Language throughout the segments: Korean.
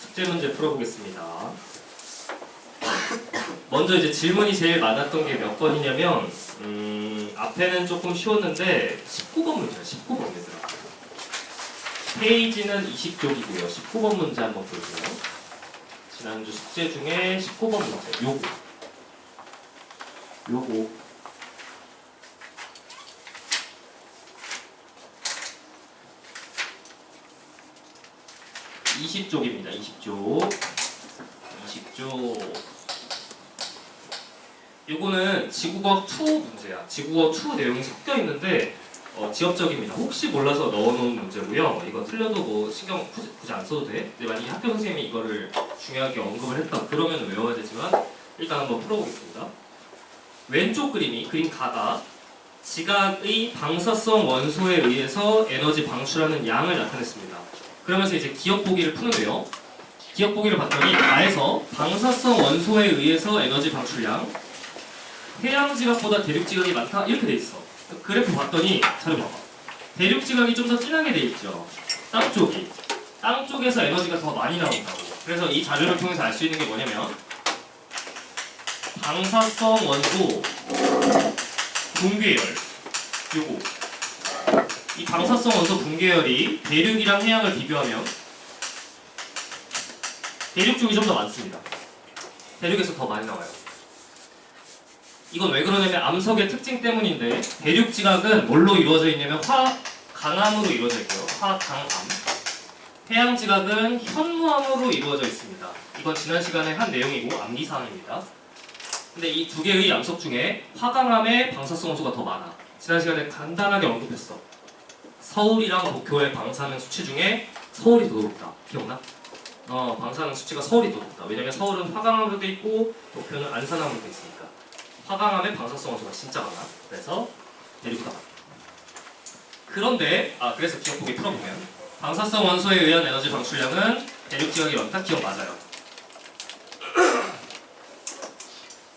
숙제 문제 풀어보겠습니다. 먼저 이제 질문이 제일 많았던 게 몇 번이냐면 앞에는 조금 쉬웠는데 19번 문제야. 19번 얘들아. 페이지는 20쪽이고요. 19번 문제 한번 볼게요. 지난주 숙제 중에 19번 문제 요거 20쪽입니다. 20쪽 요거는 지구과학 2 문제야. 지구과학 2 내용이 섞여 있는데 지엽적입니다. 혹시 몰라서 넣어놓은 문제고요. 이거 틀려도 뭐 신경 굳이 안 써도 돼. 근데 만약에 학교 선생님이 이거를 중요하게 언급을 했다 그러면 외워야 되지만 일단 한번 풀어보겠습니다. 왼쪽 그림 가가 지각의 방사성 원소에 의해서 에너지 방출하는 양을 나타냈습니다. 그러면서 이제 기억 보기를 푸는데요. 기억 보기를 봤더니 가에서 방사성 원소에 의해서 에너지 방출량 해양 지각보다 대륙 지각이 많다 이렇게 돼 있어. 그래프 봤더니 자료 봐봐. 대륙 지각이 좀 더 진하게 돼 있죠. 땅 쪽에서 에너지가 더 많이 나온다고. 그래서 이 자료를 통해서 알 수 있는 게 뭐냐면 방사성 원소 분계열 요거 이 방사성 원소 분계열이 대륙이랑 해양을 비교하면 대륙 쪽이 좀 더 많습니다. 대륙에서 더 많이 나와요. 이건 왜 그러냐면 암석의 특징 때문인데 대륙 지각은 뭘로 이루어져 있냐면 화강암으로 이루어져 있고요. 화강암. 해양 지각은 현무암으로 이루어져 있습니다. 이건 지난 시간에 한 내용이고 암기사항입니다. 근데 이 두 개의 암석 중에 화강암의 방사성 원소가 더 많아. 지난 시간에 간단하게 언급했어. 서울이랑 도쿄의 방사능 수치 중에 서울이 더 높다. 기억나? 방사능 수치가 서울이 더 높다. 왜냐면 서울은 화강암으로 돼 있고 도쿄는 안산암으로 돼 있으니까. 화강암의 방사성 원소가 진짜 많아. 그래서 대륙보다 많다. 그런데 그래서 기억 보기 풀어보면 방사성 원소에 의한 에너지 방출량은 대륙 지각이 많다. 기억 맞아요.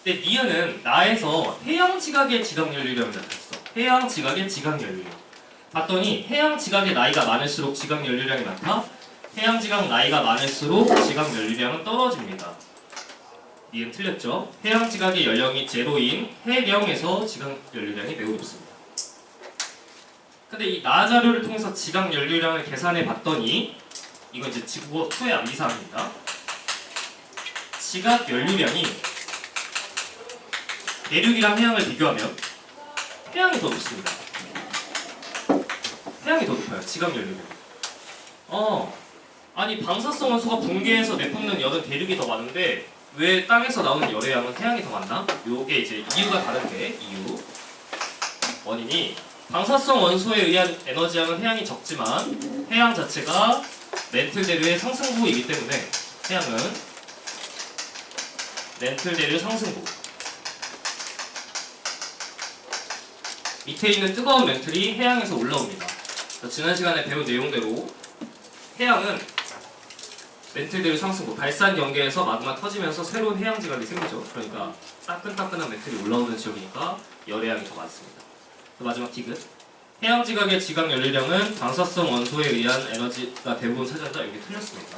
근데 니은은 나에서 해양 지각의 지각 연료량을 나타냈어. 해양 지각의 지각 연료량. 봤더니 해양 지각의 나이가 많을수록 지각 연료량이 많다. 해양 지각 나이가 많을수록 지각 연료량은 떨어집니다. 니은 틀렸죠? 해양 지각의 연령이 제로인 해령에서 지각 연료량이 매우 높습니다. 근데 이 나 자료를 통해서 지각 연료량을 계산해 봤더니 이건 이제 지구과학 2의 암기사항입니다. 지각 연료량이 대륙이랑 해양을 비교하면 해양이 더 높습니다. 해양이 더 높아요. 지각 연료량이. 아니 방사성 원소가 붕괴해서 내뿜는 열은 대륙이 더 많은데 왜 땅에서 나오는 열의 양은 해양이 더 많나? 요게 이제 이유가 다른데 이유 원인이 방사성 원소에 의한 에너지량은 해양이 적지만 해양 자체가 렌틀대류의 상승부이기 때문에 해양은 렌틀대류 상승부 밑에 있는 뜨거운 렌틀이 해양에서 올라옵니다. 지난 시간에 배운 내용대로 해양은 렌틀대류 상승부 발산 경계에서 마그마 터지면서 새로운 해양 지각이 생기죠. 그러니까 따끈따끈한 렌틀이 올라오는 지역이니까 열해양이 더 많습니다. 마지막 디귿 해양 지각의 지각 연료량은 방사성 원소에 의한 에너지가 대부분 차지한다. 여기 틀렸습니다.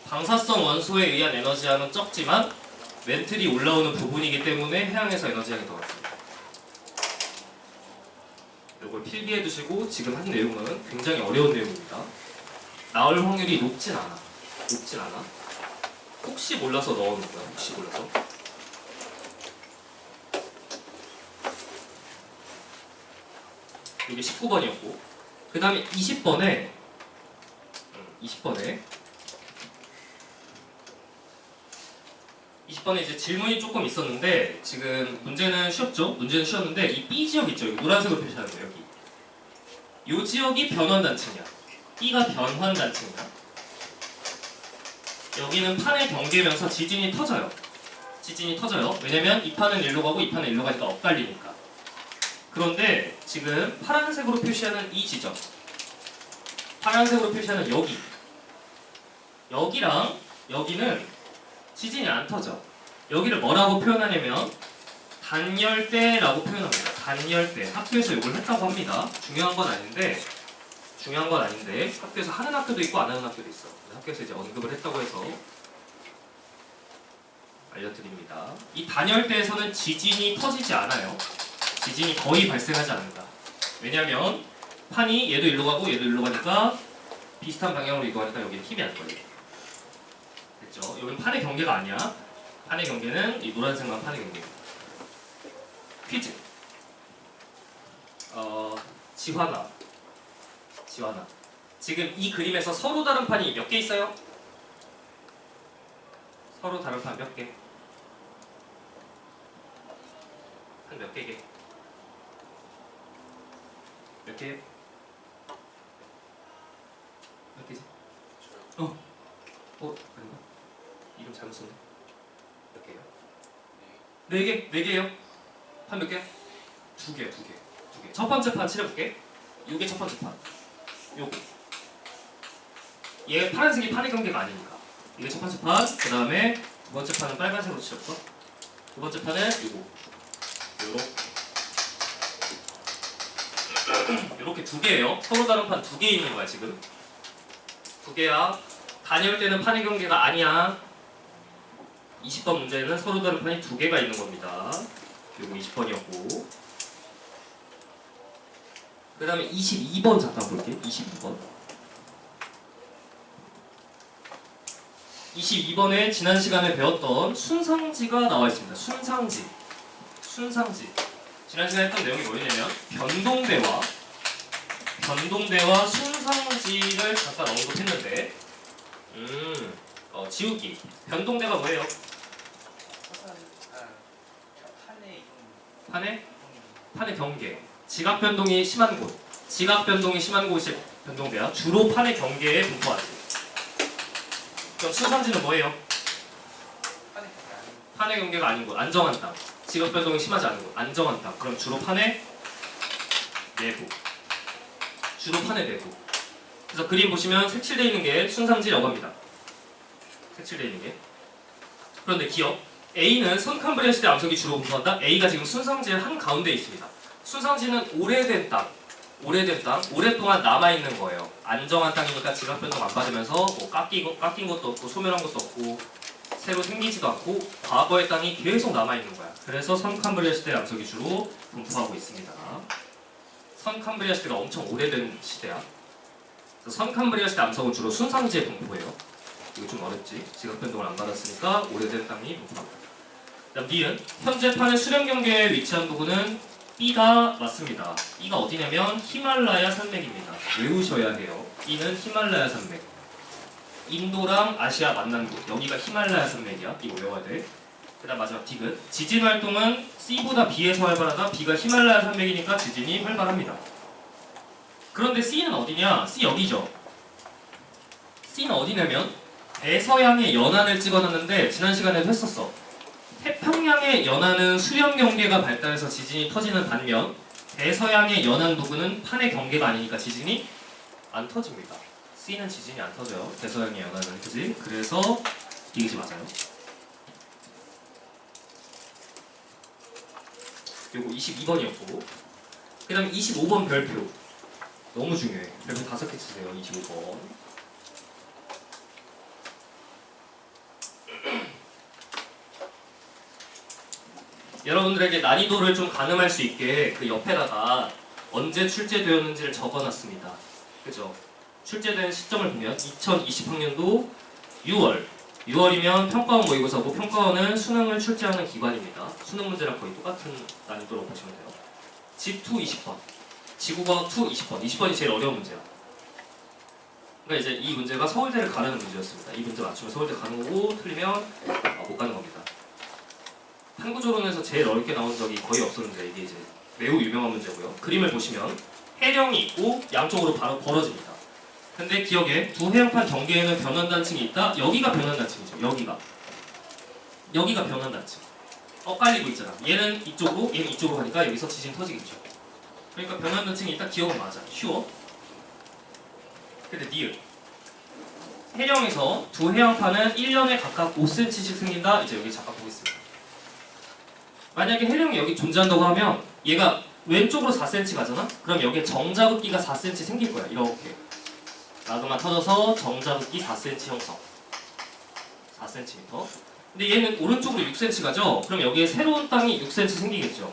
방사성 원소에 의한 에너지량은 적지만 렌틀이 올라오는 부분이기 때문에 해양에서 에너지량이 더 많습니다. 이걸 필기해 두시고 지금 한 내용은 굉장히 어려운 내용입니다. 나올 확률이 높진 않아. 혹시 몰라서 넣어놓은 거야. 혹시 몰라서. 이게 19번이었고 그 다음에 20번에 이제 질문이 조금 있었는데 지금 문제는 쉬웠는데 이 B 지역 있죠? 여기 노란색으로 표시하는 거 여기 이 지역이 변환단층이야. B가 변환단층이야. 여기는 판의 경계면서 지진이 터져요. 왜냐면 이 판은 일로 가고 이 판은 일로 가니까 엇갈리니까. 그런데 지금 파란색으로 표시하는 이 지점 파란색으로 표시하는 여기랑 여기는 지진이 안 터져. 여기를 뭐라고 표현하냐면 단열대라고 표현합니다. 단열대. 학교에서 이걸 했다고 합니다. 중요한 건 아닌데 중요한 건 아닌데 학교에서 하는 학교도 있고 안 하는 학교도 있어. 학교에서 이제 언급을 했다고 해서 알려드립니다. 이 단열대에서는 지진이 터지지 않아요. 지진이 거의 발생하지 않는다. 왜냐하면 판이 얘도 일로 가고 얘도 일로 가니까 비슷한 방향으로 이동하니까 여기는 힘이 안 걸려. 됐죠? 여기는 판의 경계가 아니야. 판의 경계는 이 노란색만 판의 경계입니다. 퀴즈. 지환아. 지금 이 그림에서 서로 다른 판이 몇 개 있어요? 서로 다른 판 몇 개? 한 몇 개게? 몇 개? 몇 개지? 아닌가? 이름 잘못 썼네. 몇 개요? 네 개? 네 개요? 판 몇 개? 두 개. 첫 번째 판 칠해볼게. 요게 첫 번째 판. 요게. 얘 파란색이 판의 경계가 아니니까. 이게 첫 번째 판. 그 다음에 두 번째 판은 빨간색으로 칠했어. 두 번째 판은 요렇게 두 개예요. 서로 다른 판 두 개 있는 거야 지금. 두 개야. 단열대는 판의 경계가 아니야. 20번 문제는 서로 다른 판이 두 개가 있는 겁니다. 요거 20번이었고. 그 다음에 22번 잠깐 볼게요. 22번. 22번에 지난 시간에 배웠던 순상지가 나와 있습니다. 순상지. 지난 시간에 했던 내용이 뭐였냐면 변동대와 순상지를 잠깐 언급했는데 지우기. 변동대가 뭐예요? 판의 경계. 지각 변동이 심한 곳이 변동대야. 주로 판의 경계에 분포하지. 그럼 순상지는 뭐예요? 판의 경계가 아닌 곳, 안정한 땅. 지각 변동이 심하지 않은 곳, 안정한 땅. 그럼 주로 판의 내부. 그래서 그림 보시면 색칠되어 있는 게 순상지라고 합니다. 색칠되어 있는 게. 그런데 기억. A는 선캄브리아 시대 암석이 주로 분포한다. A가 지금 순상지의 한 가운데 있습니다. 순상지는 오래된 땅, 오랫동안 남아있는 거예요. 안정한 땅이니까 지각 변동 안 받으면서 뭐 깎인 것도 없고 소멸한 것도 없고 새로 생기지도 않고 과거의 땅이 계속 남아있는 거야. 그래서 선캄브리아 시대 암석이 주로 분포하고 있습니다. 선캄브리아 시대가 엄청 오래된 시대야. 그래서 선캄브리아 시대 암석은 주로 순상지에 분포해요. 이거 좀 어렵지? 지각 변동을 안 받았으니까 오래된 땅이 분포합니다. 그다음 B는 현재 판의 수령 경계에 위치한 부분은 B가 맞습니다. B가 어디냐면 히말라야 산맥입니다. 외우셔야 해요. B는 히말라야 산맥. 인도랑 아시아 만난 곳. 여기가 히말라야 산맥이야. 이거 외워야 돼. 그다음 마지막 D는 지진 활동은 C보다 B에서 활발하다. B가 히말라야 산맥이니까 지진이 활발합니다. 그런데 C는 어디냐? C 여기죠. C는 어디냐면 대서양의 연안을 찍어놨는데 지난 시간에도 했었어. 태평양의 연안은 수령 경계가 발달해서 지진이 터지는 반면 대서양의 연안 부근은 판의 경계가 아니니까 지진이 안 터집니다. C는 지진이 안 터져요. 대서양의 연안은, 그지? 그래서 이것이 맞아요. 요거 22번이었고 그 다음에 25번 별표. 너무 중요해. 별표 5개 치세요. 25번. 여러분들에게 난이도를 좀 가늠할 수 있게 그 옆에다가 언제 출제되었는지를 적어놨습니다. 그죠? 출제된 시점을 보면 2020학년도 6월이면 평가원 모의고사고 평가원은 수능을 출제하는 기관입니다. 수능 문제랑 거의 똑같은 난이도로 보시면 돼요. 집2 20번, 지구과학 2 20번. 20번이 제일 어려운 문제야. 그러니까 이제 이 문제가 서울대를 가르는 문제였습니다. 이 문제 맞추면 서울대 가는 거고 틀리면 못 가는 겁니다. 한구조론에서 제일 어렵게 나온 적이 거의 없었는데 이게 이제 매우 유명한 문제고요. 그림을 보시면 해령이 있고 양쪽으로 바로 벌어집니다. 근데 기억에 두 해형판 경계에는 변환단층이 있다. 여기가 변환단층이죠. 여기가 변환단층. 엇갈리고 있잖아. 얘는 이쪽으로, 얘는 이쪽으로 가니까 여기서 지진 터지겠죠. 그러니까 변환단층이 있다. 기억은 맞아. 쉬워. 근데 니은. 해령에서 두 해형판은 1년에 각각 5cm씩 생긴다. 이제 여기 잠깐 보겠습니다. 만약에 해령이 여기 존재한다고 하면 얘가 왼쪽으로 4cm 가잖아? 그럼 여기에 정자극기가 4cm 생길 거야. 이렇게. 마그마 터져서 정자극기 4cm 형성. 4cm. 근데 얘는 오른쪽으로 6cm 가죠? 그럼 여기에 새로운 땅이 6cm 생기겠죠?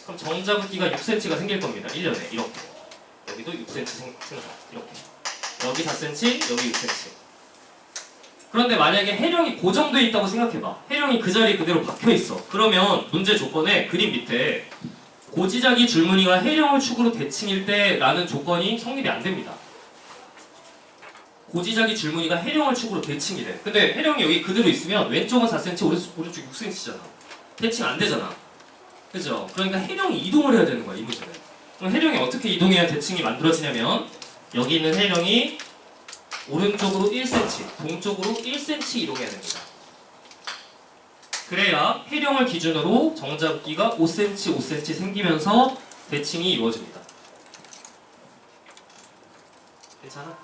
그럼 정자극기가 6cm가 생길 겁니다. 1년에. 이렇게. 여기도 6cm 생성. 이렇게. 여기 4cm, 여기 6cm. 그런데 만약에 해령이 고정되어 있다고 생각해봐. 해령이 그 자리에 그대로 박혀있어. 그러면 문제 조건에 그림 밑에 고지자기 줄무늬가 해령을 축으로 대칭일 때 라는 조건이 성립이 안 됩니다. 고지자기 줄무늬가 해령을 축으로 대칭이래. 근데 해령이 여기 그대로 있으면 왼쪽은 4cm, 오른쪽 6cm잖아. 대칭 안 되잖아. 그죠? 그러니까 해령이 이동을 해야 되는 거야, 이 문제는. 그럼 해령이 어떻게 이동해야 대칭이 만들어지냐면 여기 있는 해령이 오른쪽으로 1cm, 동쪽으로 1cm 이동해야 됩니다. 그래야 해령을 기준으로 정자극기가 5cm, 5cm 생기면서 대칭이 이루어집니다. 괜찮아?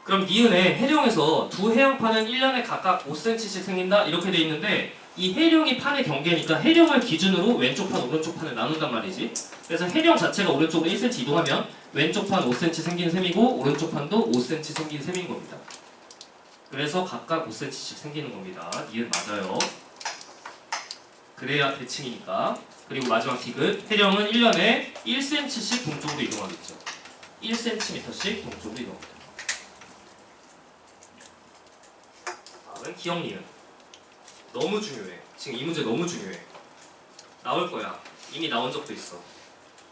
그럼 니은에 해령에서 두 해양판은 1년에 각각 5cm씩 생긴다 이렇게 돼 있는데 이 해령이 판의 경계니까 해령을 기준으로 왼쪽 판, 오른쪽 판을 나눈단 말이지. 그래서 해령 자체가 오른쪽으로 1cm 이동하면 왼쪽 판 5cm 생긴 셈이고 오른쪽 판도 5cm 생긴 셈인 겁니다. 그래서 각각 5cm씩 생기는 겁니다. 니은 맞아요. 그래야 대칭이니까. 그리고 마지막 디귿. 해령은 1년에 1cm씩 동쪽으로 이동하겠죠. 1cm씩 동쪽으로 이동합니다. 다음은 기억 니은. 너무 중요해. 지금 이 문제 너무 중요해. 나올 거야. 이미 나온 적도 있어.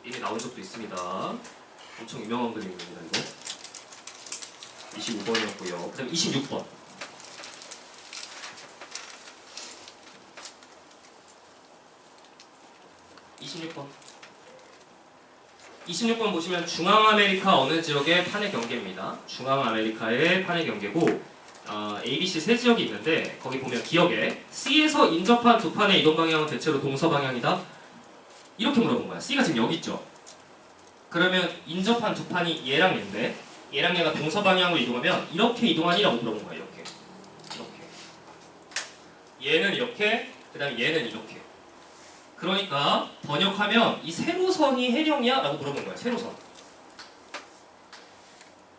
이미 나온 적도 있습니다. 엄청 유명한 그림입니다, 이거. 25번이었고요. 그 다음 26번. 26번. 26번 보시면 중앙아메리카 어느 지역의 판의 경계입니다. 중앙아메리카의 판의 경계고 A, B, C 세 지역이 있는데 거기 보면 기억에 C에서 인접한 두 판의 이동 방향은 대체로 동서 방향이다. 이렇게 물어본 거야. C가 지금 여기 있죠. 그러면 인접한 두 판이 얘랑 얘인데 얘랑 얘가 동서 방향으로 이동하면 이렇게 이동하니라고 물어본 거야. 이렇게. 얘는 이렇게, 그 다음에 얘는 이렇게. 그러니까 번역하면 이 세로선이 해령이야? 라고 물어본 거야. 세로선.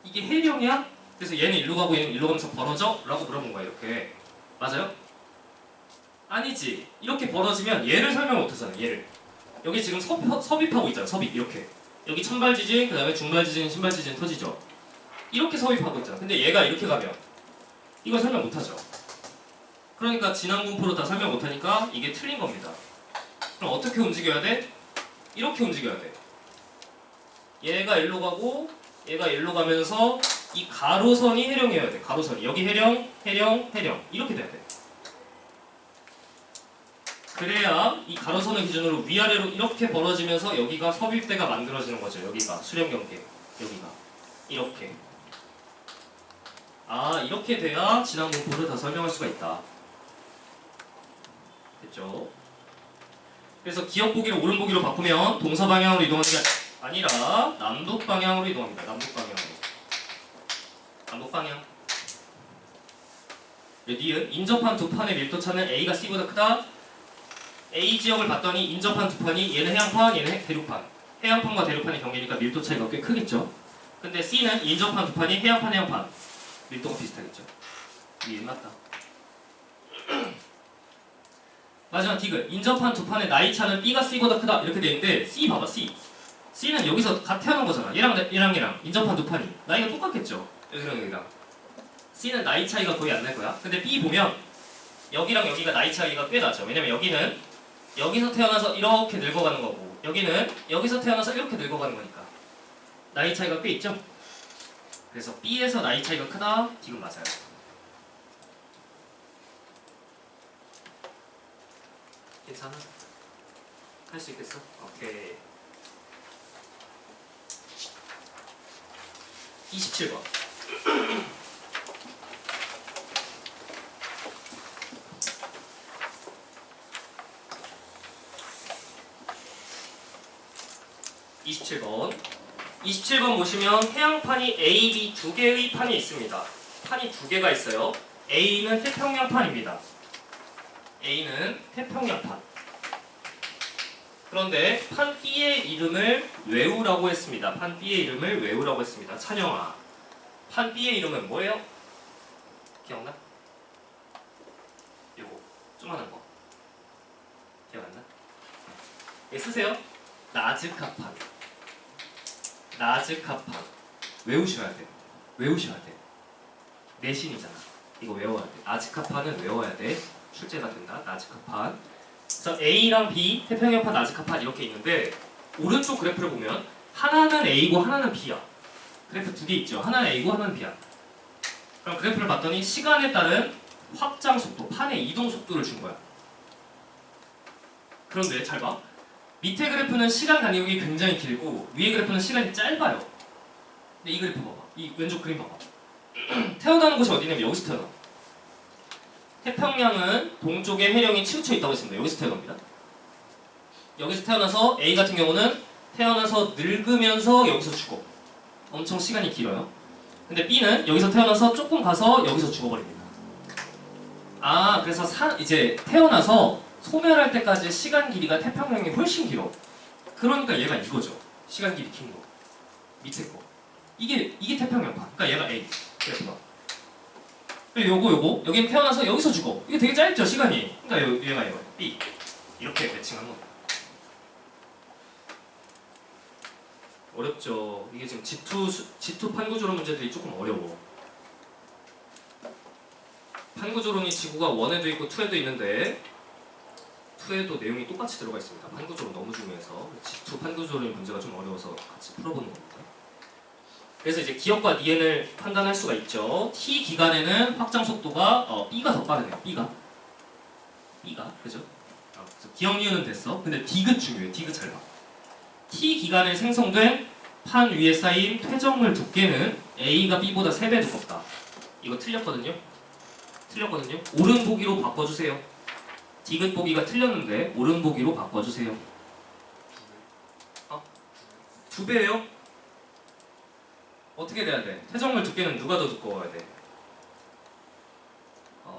이게 해령이야? 그래서 얘는 일로 가고 얘는 일로 가면서 벌어져? 라고 물어본 거야. 이렇게. 맞아요? 아니지. 이렇게 벌어지면 얘를 설명 못하잖아. 얘를. 여기 지금 섭입하고 있잖아. 섭입. 이렇게. 여기 천발 지진, 그 다음에 중발 지진, 신발 지진 터지죠. 이렇게 섭입하고 있잖아. 근데 얘가 이렇게 가면 이걸 설명 못하죠. 그러니까 진앙분포로 다 설명 못하니까 이게 틀린 겁니다. 그럼 어떻게 움직여야 돼? 이렇게 움직여야 돼. 얘가 일로 가고 얘가 일로 가면서 이 가로선이 해령이어야 돼. 가로선이. 여기 해령, 해령, 해령. 이렇게 돼야 돼. 그래야 이 가로선을 기준으로 위아래로 이렇게 벌어지면서 여기가 섭입대가 만들어지는 거죠. 여기가 수렴경계. 여기가. 이렇게. 아, 이렇게 돼야 진앙분포를 다 설명할 수가 있다. 됐죠? 그래서 기억 보기를 오른 보기로 바꾸면 동서 방향으로 이동하는 게 아니라 남북 방향으로 이동합니다. 남북 방향으로. 남북 방향. 니은 인접한 두 판의 밀도차는 A가 C보다 크다. A 지역을 봤더니 인접한 두 판이 얘는 해양판, 얘는 대륙판. 해양판과 대륙판의 경계니까 밀도 차이가 꽤 크겠죠. 근데 C는 인접한 두 판이 해양판, 해양판. 밀도가 비슷하겠죠. 이 맞다. 마지막 디귿. 인접한 두 판의 나이 차는 B가 C보다 크다. 이렇게 돼 있는데 C 봐봐. C는 여기서 갓 태어난 거잖아. 얘랑 인접한 두 판이 나이가 똑같겠죠. 여기랑 C는 나이 차이가 거의 안 날 거야. 근데 B 보면 여기랑 여기가 나이 차이가 꽤 나죠. 왜냐면 여기는 여기서 태어나서 이렇게 늙어가는 거고 여기는 여기서 태어나서 이렇게 늙어가는 거니까 나이 차이가 꽤 있죠. 그래서 B에서 나이 차이가 크다. 지금 맞아요. 괜찮아? 할 수 있겠어? 오케이. 27번. (27번) 보시면 해양판이 A, B 두 개의 판이 있습니다. 판이 두 개가 있어요. A는 태평양판입니다. A는 태평양판. 그런데 판 B의 이름을 외우라고 했습니다. 판 B의 이름을 외우라고 했습니다. 찬영아. 판 B의 이름은 뭐예요? 기억나? 요거 조그만한 거. 기억 안 나? 예, 쓰세요. 나즈카판. 나즈카판. 외우셔야 돼. 외우셔야 돼. 내신이잖아. 이거 외워야 돼. 나즈카판은 외워야 돼. 출제가 된다. 나즈카판. 그래서 A랑 B, 태평양판, 나즈카판 이렇게 있는데 오른쪽 그래프를 보면 하나는 A고 하나는 B야. 그래프 두 개 있죠. 하나는 A고 하나는 B야. 그럼 그래프를 봤더니 시간에 따른 확장 속도, 판의 이동 속도를 준 거야. 그런데 잘 봐. 밑에 그래프는 시간 간격이 굉장히 길고 위에 그래프는 시간이 짧아요. 근데 이 그래프 봐봐. 이 왼쪽 그림 봐봐. 태어나는 곳이 어디냐면 여기서 태어나. 태평양은 동쪽에 해령이 치우쳐 있다고 했습니다. 여기서 태어납니다. 여기서 태어나서 A 같은 경우는 태어나서 늙으면서 여기서 죽어. 엄청 시간이 길어요. 근데 B는 여기서 태어나서 조금 가서 여기서 죽어버립니다. 아, 그래서 이제 태어나서 소멸할 때까지 시간 길이가 태평양이 훨씬 길어. 그러니까 얘가 이거죠. 시간 길이 긴 거. 밑에 거. 이게 태평양판. 그러니까 얘가 A. 그래프가. 그리고 요거 여긴 태어나서 여기서 죽어. 이게 되게 짧죠 시간이. 그러니까 얘가 이거 B. 이렇게 매칭한 겁니다. 어렵죠. 이게 지금 G2 판구조론 문제들이 조금 어려워. 판구조론이 지구가 1에도 있고 2에도 있는데 2에도 내용이 똑같이 들어가 있습니다. 판구조론 너무 중요해서 G2 판구조론 문제가 좀 어려워서 같이 풀어보는 겁니다. 그래서 이제 기억과 니엔을 판단할 수가 있죠. T 기간에는 확장 속도가 B가 더 빠르네요. B가 그죠? 기억 니은은 됐어. 근데 디귿 중요해. 디귿 잘 봐. T 기간에 생성된 판 위에 쌓인 퇴적물 두께는 A가 B보다 3배 두껍다. 이거 틀렸거든요. 옳은 보기로 바꿔주세요. 디귿 보기가 틀렸는데 옳은 보기로 바꿔주세요. 2배예요? 어떻게 돼야 돼? 퇴적물 두께는 누가 더 두꺼워야 돼?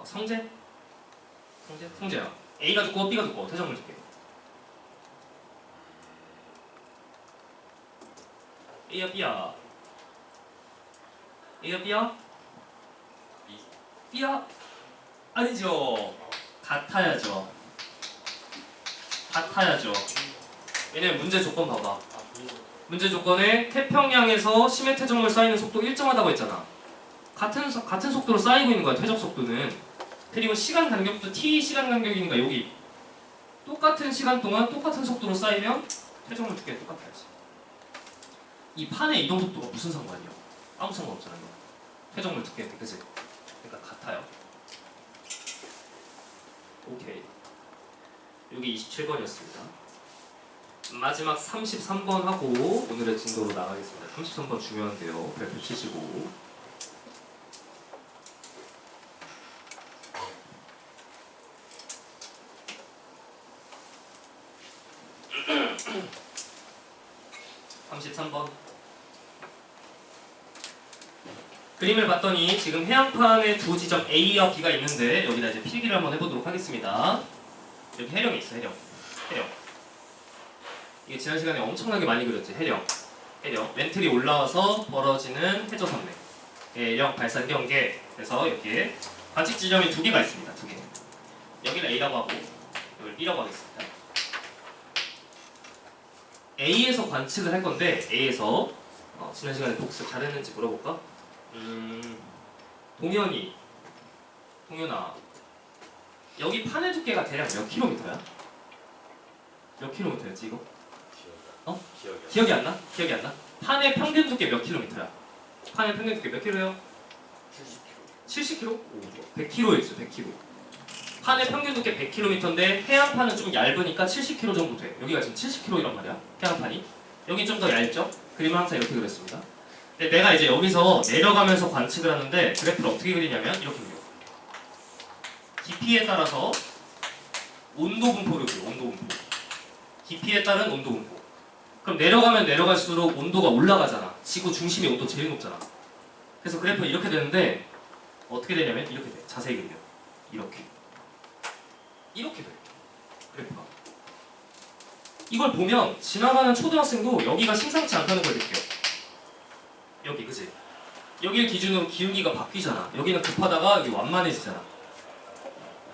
성재? 성재야. A가 두꺼워, B가 두꺼워. 퇴적물 두께. A야, B야? A야, B야? B야? 아니죠. 같아야죠. 왜냐면 문제 조건 봐봐. 문제 조건에 태평양에서 심해 퇴적물 쌓이는 속도 일정하다고 했잖아. 같은 속도로 쌓이고 있는 거야. 퇴적 속도는. 그리고 시간 간격도 t 시간 간격이니까 여기 똑같은 시간 동안 똑같은 속도로 쌓이면 퇴적물 두께가 똑같아야지. 이 판의 이동 속도가 무슨 상관이야? 아무 상관 없잖아. 퇴적물 두께한테 그치? 그러니까 같아요. 오케이. 여기 27번이었습니다. 마지막 33번 하고 오늘의 진도로 나가겠습니다. 33번 중요한데요. 별표 치시고. 그림을 봤더니 지금 해양판에 두 지점 A와 B가 있는데 여기다 이제 필기를 한번 해보도록 하겠습니다. 여기 해령이 있어. 해령. 이게 지난 시간에 엄청나게 많이 그렸지. 해령. 멘틀이 올라와서 벌어지는 해저선맥. 해령 발산 경계. 그래서 여기에 관측 지점이 두 개가 있습니다. 두 개. 여기를 A라고 하고 여기를 B라고 하겠습니다. A에서 관측을 할 건데 A에서 지난 시간에 복습 잘했는지 물어볼까? 동현아 여기 판의 두께가 대략 몇 킬로미터야? 몇 킬로미터였지 이거? 기억이 안 나? 판의 평균 두께 몇 킬로미터야? 판의 평균 두께 몇 킬로예요? 70km? 오, 100km에 있어. 100km. 판의 평균 두께 100km인데 해안판은 좀 얇으니까 70km 정도 돼. 여기가 지금 70km이란 말이야. 해안판이. 여기 좀 더 얇죠? 그림은 항상 이렇게 그렸습니다. 근데 내가 이제 여기서 내려가면서 관측을 하는데 그래프를 어떻게 그리냐면 이렇게 그려. 깊이에 따라서 온도 분포를 그려. 온도 분포. 깊이에 따른 온도 분포. 그럼 내려가면 내려갈수록 온도가 올라가잖아. 지구 중심의 온도 제일 높잖아. 그래서 그래프는 이렇게 되는데 어떻게 되냐면 이렇게 돼. 자세히 그려. 이렇게 돼. 그래프가. 이걸 보면 지나가는 초등학생도 여기가 심상치 않다는 걸 느껴. 여기 그지? 여기를 기준으로 기울기가 바뀌잖아. 여기는 급하다가 여기 완만해지잖아.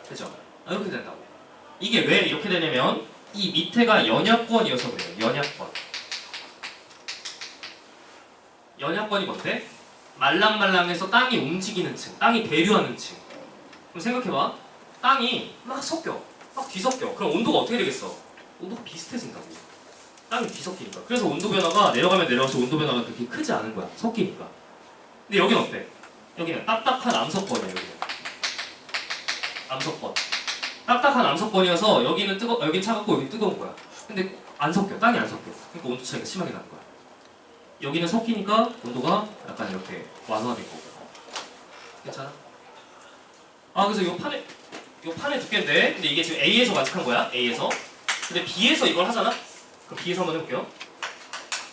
그죠? 이렇게 된다고. 이게 왜 이렇게 되냐면 이 밑에가 연약권이어서 그래요. 연약권. 연약권이 뭔데? 말랑말랑해서 땅이 움직이는 층, 땅이 대류하는 층. 그럼 생각해봐. 땅이 막 섞여, 막 뒤섞여. 그럼 온도가 어떻게 되겠어? 온도가 비슷해진다고. 땅이 뒤섞이니까. 그래서 온도 변화가 내려가면 내려갈수록 온도 변화가 그렇게 크지 않은 거야. 섞이니까. 근데 여기는 어때? 여기는 딱딱한 암석권이야. 여기는 암석권. 딱딱한 암석권이어서 여기는 여기 차갑고 여기 뜨거운 거야. 근데 안 섞여. 땅이 안 섞여. 그러니까 온도 차이가 심하게 나는 거야. 여기는 섞이니까 온도가 약간 이렇게 완화된 거고. 괜찮아? 그래서 이 판의 두께인데, 근데 이게 지금 A에서 관측한 거야. A에서. 근데 B에서 이걸 하잖아. 그럼 B에서 한번 해볼게요.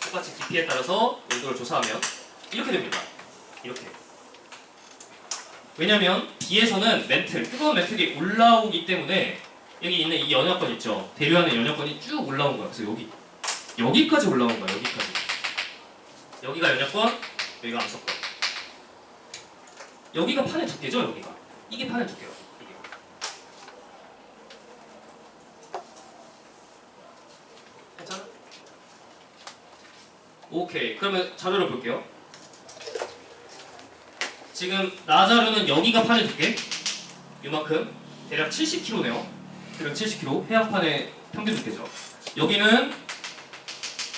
똑같이 깊이에 따라서 온도를 조사하면 이렇게 됩니다. 이렇게. 왜냐면 B에서는 뜨거운 멘틀이 올라오기 때문에 여기 있는 이 연약권 있죠. 대류하는 연약권이 쭉 올라온 거야. 그래서 여기까지 올라온 거야. 여기까지. 여기가 연약권, 여기가 암석권. 여기가 판의 두께죠. 여기가. 이게 판의 두께요. 이게. 괜찮아? 오케이. 그러면 자료를 볼게요. 지금 나자료는 여기가 판의 두께. 이만큼. 대략 70kg네요. 대략 70kg. 해양판의 평균 두께죠. 여기는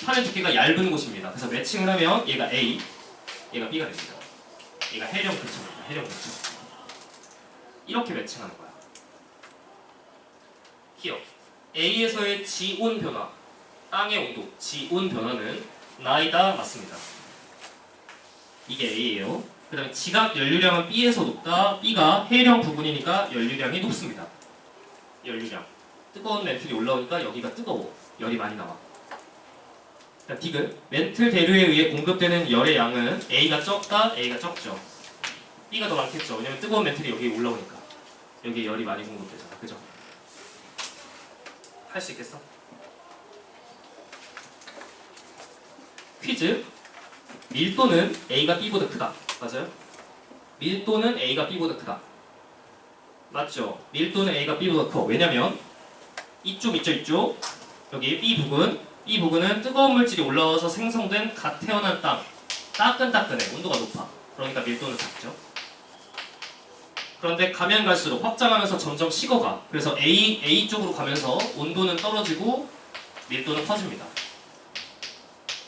판의 두께가 얇은 곳입니다. 그래서 매칭을 하면 얘가 A, 얘가 B가 됩니다. 얘가 해령 근처입니다. 해령 근처. 이렇게 매칭하는 거야. 기억. A에서의 지온 변화, 땅의 온도, 지온 변화는 나이다 맞습니다. 이게 A예요. 그 다음에 지각 연료량은 B에서 높다. B가 해령 부분이니까 연료량이 높습니다. 연료량. 뜨거운 멘틀이 올라오니까 여기가 뜨거워. 열이 많이 나와. 디귿. 멘틀 대류에 의해 공급되는 열의 양은 A가 적다, A가 적죠. B가 더 많겠죠. 왜냐면 뜨거운 멘틀이 여기에 올라오니까. 여기에 열이 많이 공급되잖아. 그죠? 할 수 있겠어? 퀴즈. 밀도는 A가 B보다 크다. 맞아요? 밀도는 A가 B보다 크다. 맞죠? 밀도는 A가 B보다 커. 왜냐면 이쪽 있죠, 이쪽. 여기 B 부근은 뜨거운 물질이 올라와서 생성된 갓 태어난 땅. 따끈따끈해. 온도가 높아. 그러니까 밀도는 작죠. 그런데 가면 갈수록 확장하면서 점점 식어가. 그래서 A 쪽으로 가면서 온도는 떨어지고 밀도는 커집니다.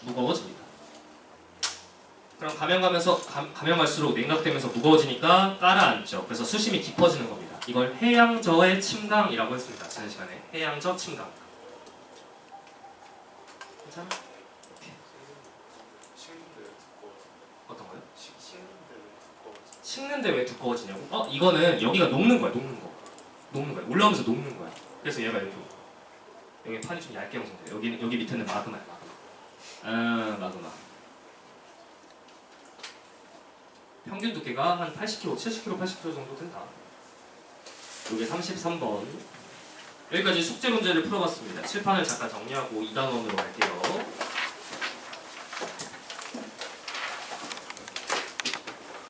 무거워집니다. 그럼 가면 갈수록 냉각되면서 무거워지니까 깔아앉죠. 그래서 수심이 깊어지는 겁니다. 이걸 해양저의 침강이라고 했습니다. 지난 시간에 해양저 침강. 괜찮아? 어떤 거요? 식는데 왜 두꺼워지냐고? 이거는 여기가 녹는 거야. 올라오면서 녹는 거야. 그래서 얘가 이렇게 여기 판이 좀 얇게 형성돼. 여기 밑에는 마그마야. 마그마. 평균 두께가 한 80kg, 70kg, 80kg 정도 된다. 이게 33번. 여기까지 숙제 문제를 풀어봤습니다. 칠판을 잠깐 정리하고 2단원으로 갈게요.